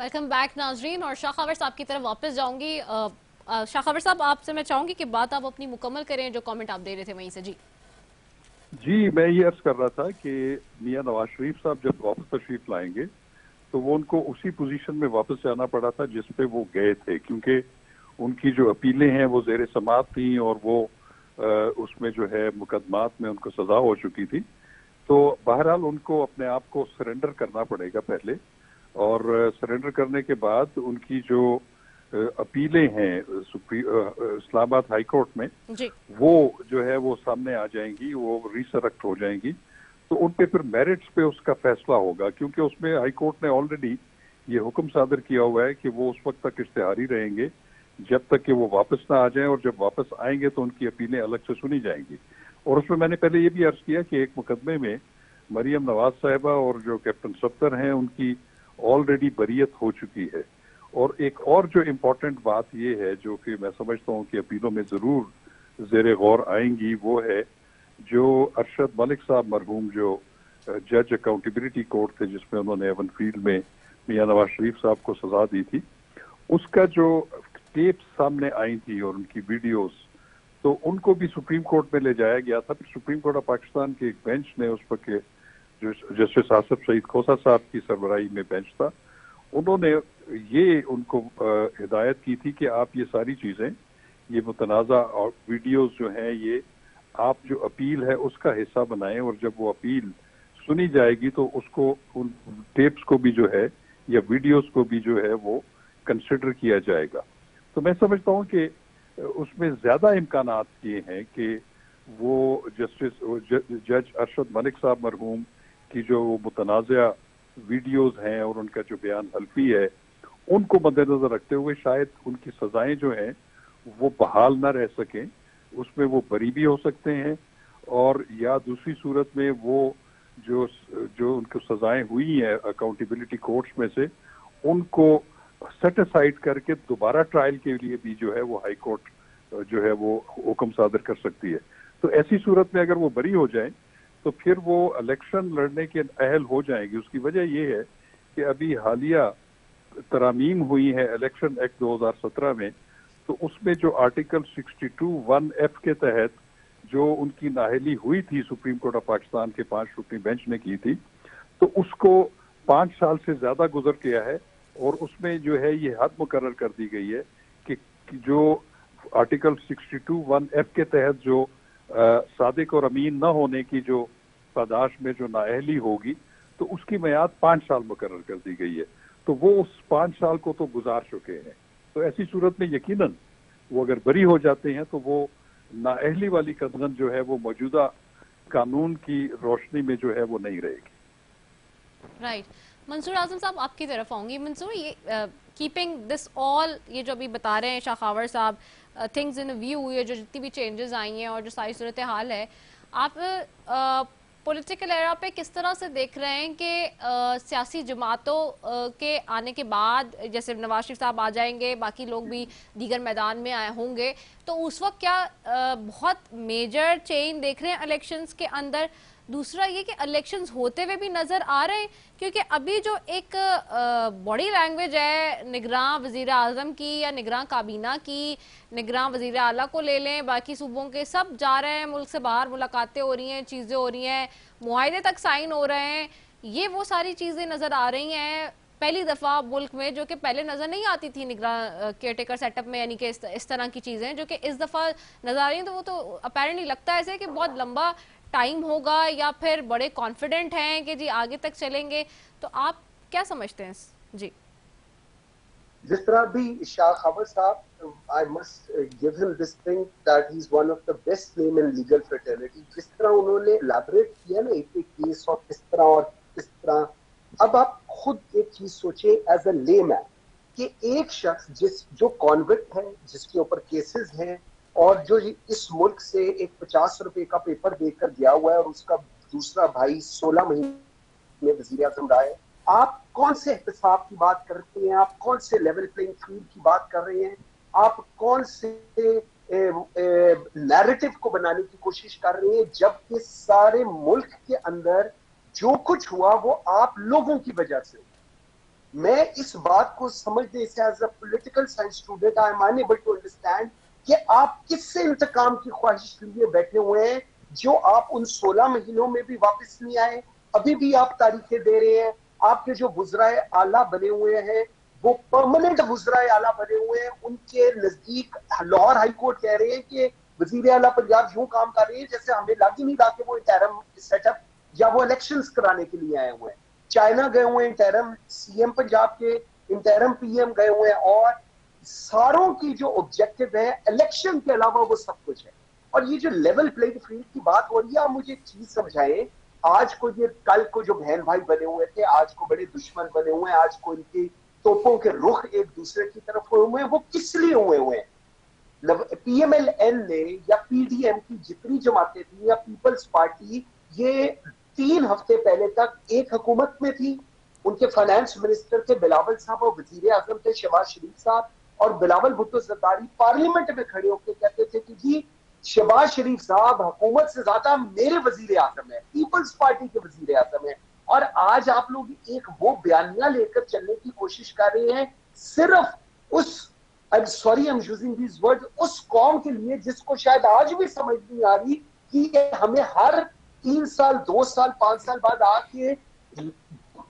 Welcome back नाजरीन। और शाह खबर साहब की तरफ वापस जाऊंगी। शाह खबर साहब, आपसे मैं चाहूंगी कि बात आप अपनी मुकम्मल करें, जो कमेंट आप दे रहे थे वहीं से। जी जी, मैं ये अर्ज कर रहा था कि मियां नवाज शरीफ साहब जब वापस तशरीफ लाएंगे तो वो उनको उसी पोजीशन में वापस जाना पड़ा था जिस पे वो गए थे, क्योंकि उनकी जो अपीलें हैं वो जेर समाअत थी और वो उसमें जो है मुकदमात में उनको सजा हो चुकी थी। तो बहरहाल उनको अपने आप को सरेंडर करना पड़ेगा पहले, और सरेंडर करने के बाद उनकी जो अपीलें हैं इस्लामाबाद हाई कोर्ट में, जी वो जो है वो सामने आ जाएंगी, वो रिसरेक्ट हो जाएंगी। तो उन पे फिर मेरिट्स पे उसका फैसला होगा, क्योंकि उसमें हाई कोर्ट ने ऑलरेडी ये हुक्म सादर किया हुआ है कि वो उस वक्त तक इश्तेहारी रहेंगे जब तक कि वो वापस ना आ जाएं, और जब वापस आएंगे तो उनकी अपीलें अलग से सुनी जाएंगी। और उसमें मैंने पहले ये भी अर्ज किया कि एक मुकदमे में मरियम नवाज साहिबा और जो कैप्टन सत्तर हैं उनकी ऑलरेडी बरियत हो चुकी है। और एक और जो इम्पोर्टेंट बात ये है, जो कि मैं समझता हूँ कि अपीलों में जरूर जेर गौर आएंगी, वो है जो अरशद मलिक साहब मरहूम, जो जज अकाउंटेबिलिटी कोर्ट थे जिसमें उन्होंने एवन फील्ड में मियां नवाज शरीफ साहब को सजा दी थी, उसका जो टेप सामने आई थी और उनकी वीडियोस, तो उनको भी सुप्रीम कोर्ट में ले जाया गया था। फिर सुप्रीम कोर्ट ऑफ पाकिस्तान के एक बेंच ने उस पर के जो जस्टिस आसिफ सईद खोसा साहब की सरबराही में बेंच था, उन्होंने ये उनको हिदायत की थी कि आप ये सारी चीजें, ये मुतनाज़ा और वीडियोस जो हैं, ये आप जो अपील है उसका हिस्सा बनाएं, और जब वो अपील सुनी जाएगी तो उसको, उन टेप्स को भी जो है या वीडियोस को भी जो है वो कंसिडर किया जाएगा। तो मैं समझता हूँ कि उसमें ज्यादा इम्कानात ये हैं कि वो जज अरशद मलिक साहब मरहूम की जो मुतनाज़ा वीडियोस हैं और उनका जो बयान हल्फी है, उनको मद्देनजर रखते हुए शायद उनकी सजाएं जो हैं वो बहाल ना रह सकें, उसमें वो बरी भी हो सकते हैं, और या दूसरी सूरत में वो जो जो उनको सजाएं हुई हैं अकाउंटेबिलिटी कोर्ट्स में से, उनको सेट असाइड करके दोबारा ट्रायल के लिए भी जो है वो हाई कोर्ट जो है वो हुक्म सादर कर सकती है। तो ऐसी सूरत में अगर वो बरी हो जाए तो फिर वो इलेक्शन लड़ने के अहल हो जाएंगी। उसकी वजह ये है कि अभी हालिया तरामीम हुई है इलेक्शन एक्ट 2017 में, तो उसमें जो आर्टिकल 62(1)(f) के तहत जो उनकी नाअहली हुई थी, सुप्रीम कोर्ट ऑफ पाकिस्तान के 5 रुकनी बेंच ने की थी, तो उसको 5 साल से ज्यादा गुजर गया है, और उसमें जो है ये हद मुकर्रर कर दी गई है कि जो आर्टिकल 62(1)(f) के तहत जो सादिक और अमीन न होने की जो पादाश में जो नाअहली होगी, तो उसकी मियाद 5 साल मुकर्रर कर दी गई है। तो वो उस 5 साल को तो गुजार चुके हैं। तो ऐसी सूरत में यकीनन वो अगर बरी हो जाते हैं तो वो नाअहली वाली कदगन जो है वो मौजूदा कानून की रोशनी में जो है वो नहीं रहेगी। राइट। मंसूर आजम साहब, आपकी तरफ आऊंगी। मंसूर, ये कीपिंग दिस ऑल, ये जो अभी बता रहे हैं शाह खबर साहब, थिंग्स इन व्यू, ये जो जितनी भी चेंजेस आई हैं और जो सारी सूरत हाल है, आप पॉलिटिकल एरा पे किस तरह से देख रहे हैं कि सियासी जमातों के आने के बाद, जैसे नवाज शरीफ साहब आ जाएंगे, बाकी लोग भी दीगर मैदान में आए होंगे, तो उस वक्त क्या बहुत मेजर चेंज देख रहे हैं इलेक्शंस के अंदर? दूसरा ये कि इलेक्शंस होते हुए भी नजर आ रहे हैं, क्योंकि अभी जो एक बॉडी लैंग्वेज है निगरान वजीर आजम की या निगरान काबीना की, निगरान वजीर आला को ले लें, बाकी सूबों के सब जा रहे हैं मुल्क से बाहर, मुलाकातें हो रही हैं, चीजें हो रही हैं, मुआहदे तक साइन हो रहे हैं, ये वो सारी चीजें नजर आ रही हैं पहली दफा मुल्क में, जो कि पहले नजर नहीं आती थी निगरान केयरटेकर सेटअप में, यानी कि इस तरह की चीजें जो कि इस दफा नजर आ रही हैं। तो वो तो अपेरेंटली लगता है ऐसे कि बहुत लंबा टाइम होगा, या फिर बड़े कॉन्फिडेंट हैं कि जी आगे तक चलेंगे। तो आप क्या समझते हैं? जी, जिस तरह भी शाह खबर साहब, I must give him this thing that he is one of the best name in legal fraternity. जिस तरह उन्होंने एलैबोरेट किया ना एक केस, और किस तरह, अब आप खुद एक चीज सोचे एज अ लेमैन कि एक शख्स जो कॉन्विक्ट है, जिसके ऊपर केसेस हैं, और जो इस मुल्क से एक 50 रुपए का पेपर देकर गया हुआ है, और उसका दूसरा भाई 16 महीने वजीर आजम रहा है, आप कौन से एहतसाब की बात करते हैं? आप कौन से लेवल प्लेइंग फील्ड की बात कर रहे हैं? आप कौन से नैरेटिव को बनाने की कोशिश कर रहे हैं, जबकि सारे मुल्क के अंदर जो कुछ हुआ वो आप लोगों की वजह से हुआ। मैं इस बात को समझने से as a political science student I am unable to understand कि आप किससे इंतकाम की ख्वाहिश लिए बैठे हुए हैं, जो आप उन 16 महीनों में भी वापस नहीं आए, अभी भी आप तारीखें दे रहे हैं। आपके जो वुज़राए आला बने हुए हैं वो परमानेंट वुज़राए आला बने हुए हैं, उनके नजदीक लाहौर हाई कोर्ट कह रहे हैं कि वजीर आला पंजाब यूं काम कर रही है जैसे हमें लग ही नहीं रहा कि वो इंटरम सेटअप या वो इलेक्शंस कराने के लिए आए हुए हैं। चाइना गए हुए हैं इंटरम सीएम पंजाब के, इंटरम पीएम गए हुए हैं, और सारों की जो ऑब्जेक्टिव है इलेक्शन के अलावा वो सब कुछ है। और ये जो लेवल प्लेइंग फील्ड की बात हो रही है, आप मुझे एक चीज समझाएं, आज को ये कल को जो बहन भाई बने हुए थे आज को बड़े दुश्मन बने हुए हैं, आज को इनकी तोपों के रुख एक दूसरे की तरफ हुए हैं, वो किस लिए हुए हैं? पीएमएलएन ने या पीडीएम की जितनी जमातें थी या पीपल्स पार्टी, ये 3 हफ्ते पहले तक एक हुकूमत में थी। उनके फाइनेंस मिनिस्टर थे बिलावल साहब और वजीर आजम थे शहबाज शरीफ साहब, और बिलावल भुट्टो जरदारी पार्लियामेंट में खड़े होकर कहते थे कि जी शहबाज शरीफ साहब हुकूमत से ज्यादा मेरे वजीर आजम है, पीपल्स पार्टी के वजीर आजम है। और आज आप लोग एक वो बयानिया लेकर चलने की कोशिश कर रहे हैं सिर्फ उस, I am sorry I am using this word, उस कौम के लिए जिसको शायद आज भी समझ नहीं आ रही कि हमें हर 3 साल 2 साल 5 साल बाद आके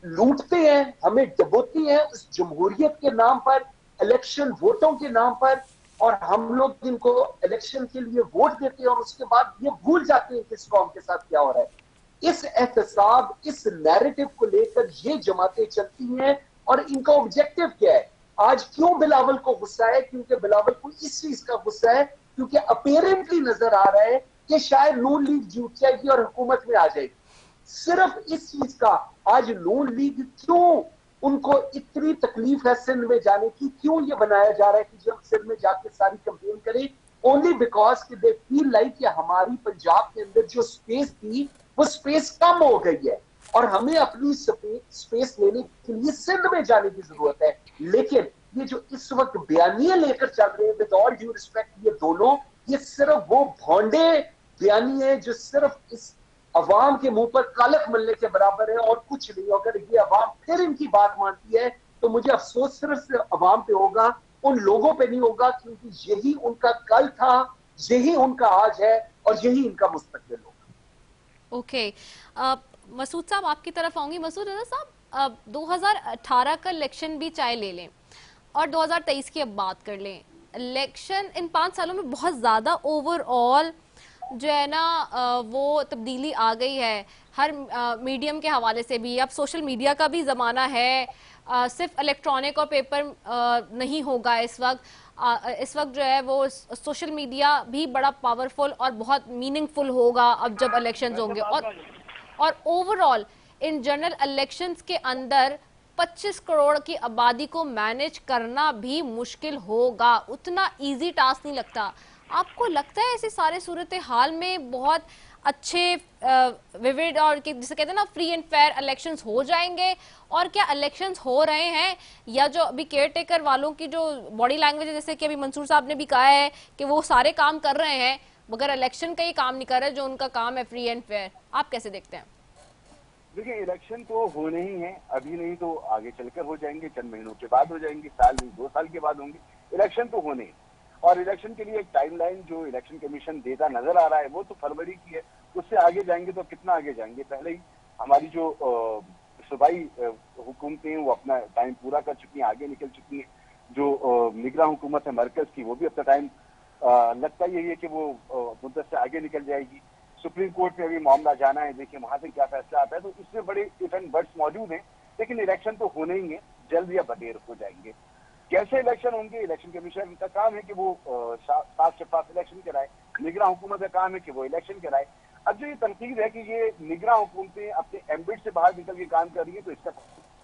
लूटते हैं, हमें डबोती हैं उस जमहूरियत के नाम पर, इलेक्शन वोटों के नाम पर, और हम लोग इनको इलेक्शन के लिए वोट देते हैं और उसके बाद ये भूल जाते हैं कि इस कौम के साथ क्या हो रहा है। इस एहतसाब, इस नैरेटिव को लेकर ये जमातें चलती हैं, और इनका ऑब्जेक्टिव क्या है? आज क्यों बिलावल को गुस्सा है? क्योंकि बिलावल को इस चीज का गुस्सा है क्योंकि अपेरेंटली नजर आ रहा है कि शायद नून लीग जीत जाएगी और हुकूमत में आ जाएगी। सिर्फ इस चीज का आज नून लीग क्यों, उनको इतनी तकलीफ है सिंध में जाने की, क्यों ये बनाया जा रहा है कि जब सिंध में जाके सारी कंपेन करें? ओनली बिकॉज कि दे फील लाइक कि हमारी पंजाब के अंदर जो स्पेस थी वो स्पेस कम हो गई है और हमें अपनी स्पेस लेने के लिए सिंध में जाने की जरूरत है। लेकिन ये जो इस वक्त बयानियां लेकर चल रहे हैं, विद ऑल ड्यू रिस्पेक्ट, ये दोनों, ये सिर्फ वो भोंडे बयानी है जो सिर्फ इस अवाम के मुंह पर कालक मलने के बराबर है और कुछ नहीं। अगर ये अवाम फिर इनकी बात मानती है तो मुझे अफसोस सिर्फ अवाम पे होगा, उन लोगों पे नहीं होगा, क्योंकि यही उनका कल था, यही उनका आज है और यही इनका मुस्तकबिल होगा। ओके, मसूद साहब आपकी तरफ आऊंगी। मसूद रजा साहब, 2018 का इलेक्शन भी चाहे ले लें और 2023 की अब बात कर लें, इलेक्शन इन 5 सालों में बहुत ज़्यादा ओवरऑल जो है ना वो तब्दीली आ गई है हर मीडियम के हवाले से भी। अब सोशल मीडिया का भी ज़माना है, सिर्फ इलेक्ट्रॉनिक और पेपर नहीं होगा इस वक्त। इस वक्त जो है वो सोशल मीडिया भी बड़ा पावरफुल और बहुत मीनिंगफुल होगा अब जब इलेक्शंस होंगे। और ओवरऑल इन जनरल इलेक्शंस के अंदर 25 करोड़ की आबादी को मैनेज करना भी मुश्किल होगा, उतना इजी टास्क नहीं लगता। आपको लगता है ऐसे सारे सूरत हाल में बहुत अच्छे विविड और जिसे कहते हैं ना फ्री एंड फेयर इलेक्शंस हो जाएंगे? और क्या इलेक्शंस हो रहे हैं, या जो अभी केयर टेकर वालों की जो बॉडी लैंग्वेज है, जैसे कि अभी मंसूर साहब ने भी कहा है कि वो सारे काम कर रहे हैं मगर इलेक्शन का ही काम नहीं कर रहे जो उनका काम है फ्री एंड फेयर, आप कैसे देखते हैं? देखिए, इलेक्शन तो होने ही है, अभी नहीं तो आगे चलकर हो जाएंगे, चंद महीनों के बाद हो जाएंगे, साल नहीं 2 साल के बाद होंगे। इलेक्शन तो होने हैं और इलेक्शन के लिए एक टाइमलाइन जो इलेक्शन कमीशन देता नजर आ रहा है वो तो फरवरी की है। उससे आगे जाएंगे तो कितना आगे जाएंगे? पहले ही हमारी जो सूबाई हुकूमतें वो अपना टाइम पूरा कर चुकी हैं, आगे निकल चुकी हैं। जो निगरान हुकूमत है मरकज की, वो भी अपना टाइम लगता यही है कि वो मुद्दत से आगे निकल जाएगी। सुप्रीम कोर्ट में अभी मामला जाना है, देखिए वहां से क्या फैसला आता है। तो इसमें बड़े इफ एंड बट्स मौजूद हैं, लेकिन इलेक्शन तो होने ही है, जल्द या बदेर हो जाएंगे। कैसे इलेक्शन होंगे? इलेक्शन कमीशन का काम है कि वो साफ शफाफ इलेक्शन कराए, निगरान हुकूमत का काम है कि वो इलेक्शन कराए। अब जो ये तनकीद है कि ये निगरान हुकूमतें अपने एम्बिट से बाहर निकल के काम कर रही है, तो इसका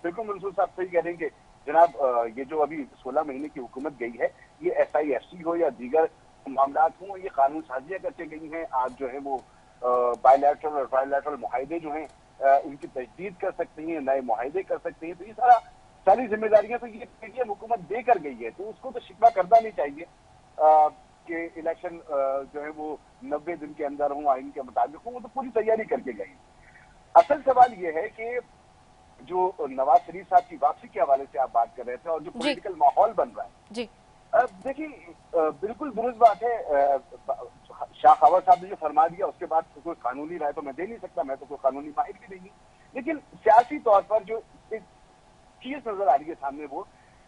बिल्कुल मंसूर साहब सही कह रहे हैं कि जनाब ये जो अभी 16 महीने की हुकूमत गई है, ये SIFC हो या दीगर मामला हो, ये कानून साजियां करके गई हैं। आज जो है वो बायलैटरल और ट्रायलैटरल मुआहदे जो हैं उनकी तजदीद कर सकती हैं, नए मुआहदे कर सकती हैं। तो ये सारी जिम्मेदारियां तो ये पीडीएम हुकूमत दे कर गई है, तो उसको तो शिकवा करना नहीं चाहिए कि इलेक्शन जो है वो 90 दिन के अंदर हो, आइन के मुताबिक हो। वो तो पूरी तैयारी करके गई। असल सवाल ये है कि जो नवाज शरीफ साहब की वापसी के हवाले से आप बात कर रहे थे और जो पॉलिटिकल माहौल बन रहा है जी देखिए बिल्कुल दुरुस्त बात है। शाह खबर साहब ने जो फरमा दिया उसके बाद तो कोई कानूनी राय तो मैं दे नहीं सकता, मैं तो कोई कानूनी माहिर भी नहीं, लेकिन सियासी तौर पर जो एक चीज नजर आ रही है सामने वो,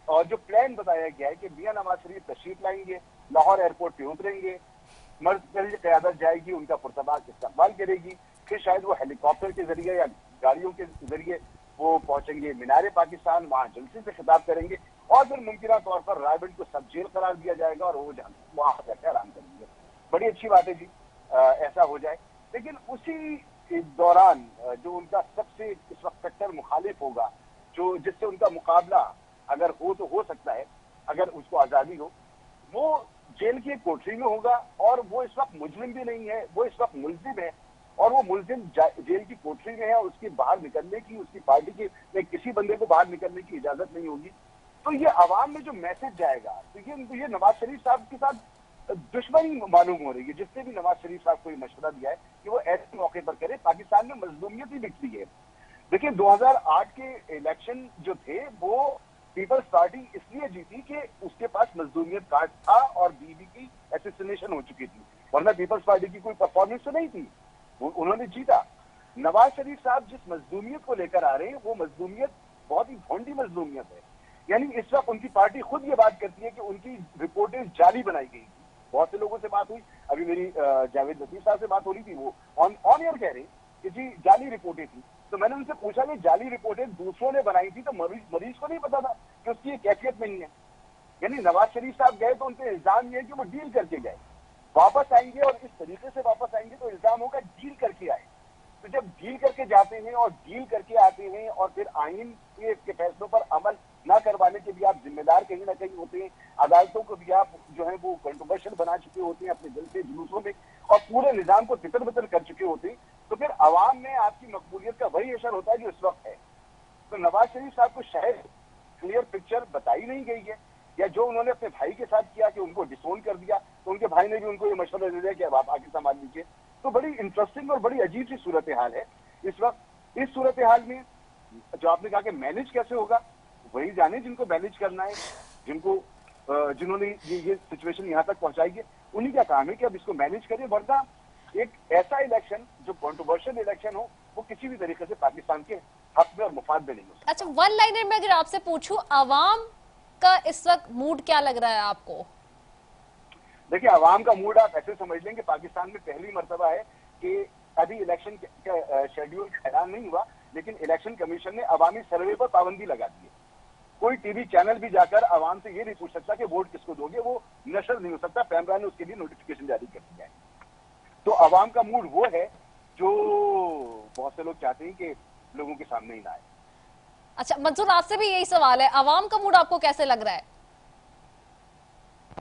और जो प्लान बताया गया है कि मियां नवाज शरीफ तशरीफ लाएंगे, लाहौर एयरपोर्ट पे उतरेंगे, मर्कजी क़यादत जाएगी, उनका पुरतबाक इस्तकबाल करेगी, फिर शायद वो हेलीकॉप्टर के जरिए या गाड़ियों के जरिए वो पहुंचेंगे मीनार पाकिस्तान, वहां जलसे से खिताब करेंगे और फिर मुमकिन तौर पर रायबंद को सब जेल करार दिया जाएगा और वो वहां जाकर आराम करेंगे। बड़ी अच्छी बात है जी, ऐसा हो जाए। लेकिन उसी दौरान जो उनका सबसे इस वक्त कट्टर मुखालिफ होगा, जो जिससे उनका मुकाबला अगर हो तो हो सकता है, अगर उसको आजादी हो, वो जेल की एक कोठरी में होगा और वो इस वक्त मुजरिम भी नहीं है, वो इस वक्त मुलजिम है और वो मुलजिम जेल की कोठरी में है और उसकी बाहर निकलने की, उसकी पार्टी के किसी बंदे को बाहर निकलने की इजाजत नहीं होगी। तो ये आवाम में जो मैसेज जाएगा, तो ये नवाज शरीफ साहब के साथ दुश्मनी मालूम हो रही है। जिसने भी नवाज शरीफ साहब को ये मशवरा दिया है कि वो ऐसे मौके पर करे, पाकिस्तान में मजलूमियत ही दिखती है। देखिए 2008 के इलेक्शन जो थे वो पीपल्स पार्टी इसलिए जीती कि उसके पास मजलूमियत कार्ड था और बीबी की एसेसिनेशन हो चुकी थी, वरना पीपल्स पार्टी की कोई परफॉर्मेंस तो नहीं थी, उन्होंने जीता। नवाज शरीफ साहब जिस मजलूमियत को लेकर आ रहे हैं वो मजलूमियत बहुत ही भोंडी मजलूमियत है। यानी इस वक्त उनकी पार्टी खुद ये बात करती है कि उनकी रिपोर्टें जाली बनाई गई थी। बहुत से लोगों से बात हुई, अभी मेरी जावेद लतीफ साहब से बात हो रही थी, वो ऑन एयर कह रहे कि जी जाली रिपोर्टें थी। तो मैंने उनसे पूछा कि जाली रिपोर्टें दूसरों ने बनाई थी तो मरीज को नहीं पता था कि उसकी कैफियत नहीं है। यानी नवाज शरीफ साहब गए तो उनके इल्जाम ये है कि वो डील करके गए, वापस आएंगे और इस तरीके से वापस आएंगे तो इल्जाम होगा डील करके आए। तो जब डील करके जाते हैं और डील करके आते हैं और फिर आइन के फैसलों पर अमल न करवाने के भी आप जिम्मेदार कहीं ना कहीं होते हैं, अदालतों को भी आप जो है वो कंट्रोवर्शियल बना चुके होते हैं अपने जलसे जुलूसों में और पूरे निजाम को तितर बितर कर चुके होते हैं, तो फिर अवाम में आपकी मकबूलियत का वही असर होता है जो इस वक्त है। तो नवाज शरीफ साहब को शायद क्लियर पिक्चर बताई नहीं गई है, या जो उन्होंने अपने भाई के साथ किया कि उनको डिसोन कर दिया, तो उनके भाई ने भी उनको ये मशवरा दे दिया कि अब आप आगे संभाल लीजिए। तो बड़ी इंटरेस्टिंग और बड़ी अजीब सी सूरत हाल है इस वक्त। इस सूरत हाल में जो आपने कहा कि मैनेज कैसे होगा, वही जाने जिनको मैनेज करना है, जिन्होंने ये सिचुएशन यहाँ तक पहुंचाई है, उन्हीं का काम है कि अब इसको मैनेज करें, वरना एक ऐसा इलेक्शन जो कंट्रोवर्शियल इलेक्शन हो वो किसी भी तरीके से पाकिस्तान के हक में और मुफाद में नहीं हो सकता। अच्छा, वन लाइनर में अगर आपसे पूछूं, आवाम का इस वक्त मूड क्या लग रहा है आपको? देखिए आवाम का मूड आप ऐसे समझ लेंगे, पाकिस्तान में पहली मर्तबा है कि अभी इलेक्शन का शेड्यूल ऐलान नहीं हुआ, लेकिन इलेक्शन कमीशन ने अवामी सर्वे पर पाबंदी लगा दी है। कोई टीवी चैनल भी जाकर आवाम से ये नहीं पूछ सकता कि वोट किसको दोगे, वो नशर नहीं हो सकता, पैमरा ने उसके लिए नोटिफिकेशन जारी कर दिया है। तो आवाम का मूड वो है जो बहुत से लोग चाहते हैं कि लोगों के सामने ही ना आए। अच्छा मंसूर, आपसे भी यही सवाल है, आवाम का मूड आपको कैसे लग रहा है?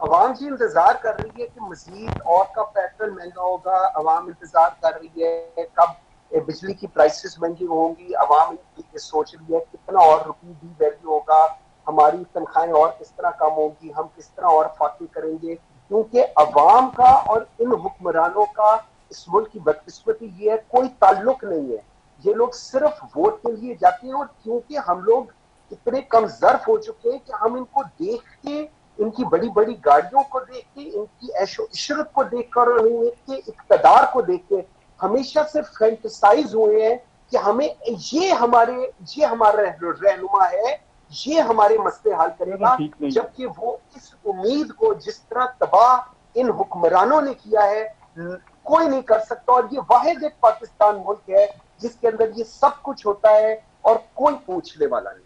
अवाम जी इंतजार कर रही है कि मजीद और कब पेट्रोल महंगा होगा, अवाम इंतजार कर रही है कब बिजली की प्राइसेस महंगी होंगी, अवाम ये सोच रही है कितना और रुपये डी वैल्यू होगा, हमारी तनख्वाहें और किस तरह कम होंगी, हम किस तरह और फाकी करेंगे। क्योंकि अवाम का और इन हुक्मरानों का इस मुल्क की बदकिस्मती ये है, कोई ताल्लुक नहीं है। ये लोग सिर्फ वोट के लिए जाते हैं और क्योंकि हम लोग इतने कम ज़र्फ हो चुके हैं कि हम इनको देख के, इनकी बड़ी बड़ी गाड़ियों को देख के, इनकी ऐशो इशरत को देखकर और इनके इक़्तिदार को देख के हमेशा सिर्फ फैंटेसाइज हुए हैं कि हमें ये हमारा रहनुमा है, ये हमारे मसले हल करेगा, जबकि वो इस उम्मीद को जिस तरह तबाह इन हुक्मरानों ने किया है कोई नहीं कर सकता। और ये वाहिद एक पाकिस्तान मुल्क है जिसके अंदर ये सब कुछ होता है और कोई पूछने वाला नहीं।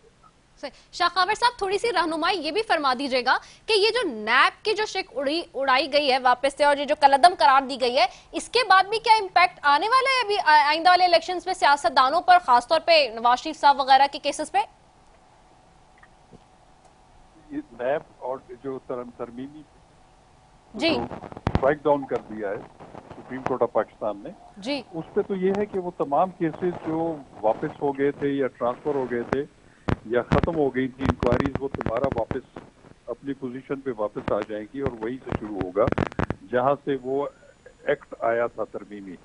शाह खबर साहब, थोड़ी सी रहनुमाई ये भी फरमा दीजिएगा कि ये जो नैब की जो शिक उड़ाई गई है वापस से और ये जो कलअदम करार दी गई है, इसके बाद भी क्या इम्पैक्ट आने वाला है अभी आइंदा वाले इलेक्शंस में सियासतदानों पर, खासतौर पे नवाज शरीफ साहब वगैरह के केसेस पे? नैब और जो तरमीमी जी स्ट्राइक डाउन कर दिया है सुप्रीम कोर्ट ऑफ पाकिस्तान ने जी, उस पे तो ये है कि वो तमाम केसेस जो वापस हो गए थे या ट्रांसफर हो गए थे या खत्म हो गई थी इंक्वायरीज, वो तुम्हारा वापस अपनी पोजीशन पे वापस आ जाएंगी और वहीं से शुरू होगा जहां से वो एक्ट आया था तरमीमी।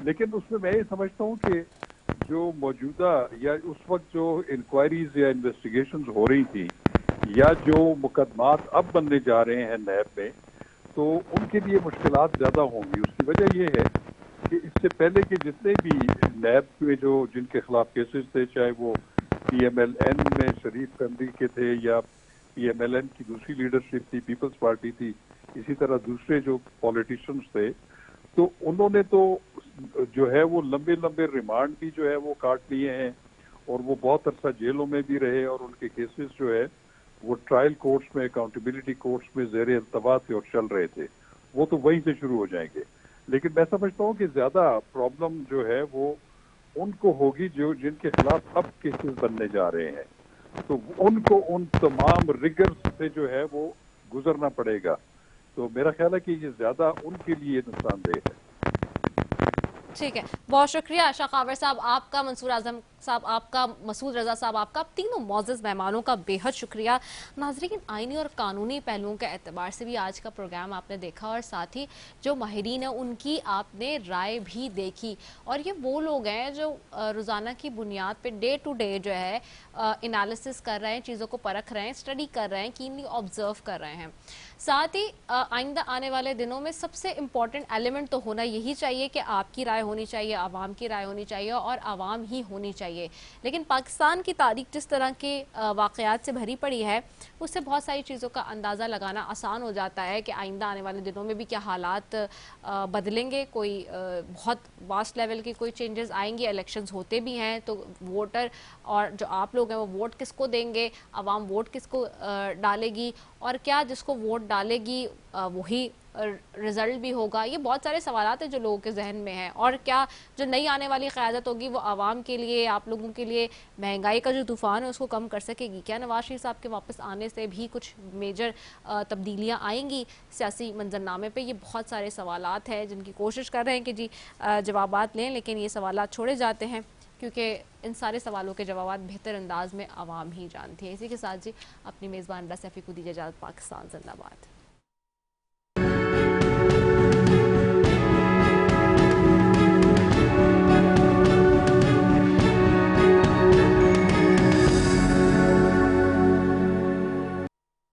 लेकिन उसमें मैं ये समझता हूँ कि जो मौजूदा या उस वक्त जो इंक्वायरीज या इन्वेस्टिगेशंस हो रही थी या जो मुकदमात अब बनने जा रहे हैं नैब में, तो उनके लिए मुश्किलात ज़्यादा होंगी। उसकी वजह ये है कि इससे पहले के जितने भी नैब में जो जिनके खिलाफ केसेस थे, चाहे वो PMLN में शरीफ फैमिली के थे या PMLN की दूसरी लीडरशिप थी, पीपल्स पार्टी थी, इसी तरह दूसरे जो पॉलिटिशियंस थे, तो उन्होंने तो जो है वो लंबे लंबे रिमांड भी जो है वो काट लिए हैं और वो बहुत अरसा जेलों में भी रहे और उनके केसेस जो है वो ट्रायल कोर्ट्स में, अकाउंटेबिलिटी कोर्ट्स में ज़ेर अल्तवा थे और चल रहे थे। वो तो वहीं से शुरू हो जाएंगे। लेकिन मैं समझता हूँ कि ज्यादा प्रॉब्लम जो है वो उनको होगी जो जिनके खिलाफ अब केसेस बनने जा रहे हैं, तो उनको उन तमाम रिगर्स से जो है वो गुजरना पड़ेगा। तो मेरा ख्याल है कि ये ज्यादा उनके लिए नुकसानदेह है। ठीक है, बहुत शुक्रिया शाखावर साहब आपका, मंसूर आजम साहब आपका, मसूद रजा साहब आपका, तीनों मौजूद मेहमानों का बेहद शुक्रिया। नाज़रीन, आईनी और कानूनी पहलुओं के एतबार से भी आज का प्रोग्राम आपने देखा और साथ ही जो माहिरीन है उनकी आपने राय भी देखी। और ये वो लोग हैं जो रोज़ाना की बुनियाद पे डे टू डे जो है एनालिसिस कर रहे हैं, चीज़ों को परख रहे हैं, स्टडी कर रहे हैं, कीनली ऑब्जर्व कर रहे हैं। साथ ही आइंदा आने वाले दिनों में सबसे इम्पॉर्टेंट एलिमेंट तो होना यही चाहिए कि आपकी राय होनी चाहिए, आवाम की राय होनी चाहिए और आवाम ही होनी चाहिए। लेकिन पाकिस्तान की तारीख जिस तरह के वाक़यात से भरी पड़ी है, उससे बहुत सारी चीज़ों का अंदाज़ा लगाना आसान हो जाता है कि आइंदा आने वाले दिनों में भी क्या हालात बदलेंगे, कोई बहुत वास्ट लेवल के कोई चेंजेस आएंगे। इलेक्शंस होते भी हैं तो वोटर और जो आप लोग हैं वो वोट किसको देंगे, आवाम वोट किसको डालेगी और क्या जिसको वोट डालेगी वही रिजल्ट भी होगा। ये बहुत सारे सवालात हैं जो लोगों के जहन में हैं। और क्या जो नई आने वाली क़यादत होगी वो आवाम के लिए, आप लोगों के लिए महंगाई का जो तूफ़ान है उसको कम कर सकेगी? क्या नवाज शरीफ साहब के वापस आने से भी कुछ मेजर तब्दीलियाँ आएंगी सियासी मंजरनामे पे? ये बहुत सारे सवालात हैं जिनकी कोशिश कर रहे हैं कि जी जवाबात लें, लेकिन ये सवालात छोड़े जाते हैं क्योंकि इन सारे सवालों के जवाब बेहतर अंदाज में आवाम ही जानती है। इसी के साथ जी अपनी मेज़बान रजा सैफ़ी को दीजिए इजाज़त। पाकिस्तान जिंदाबाद।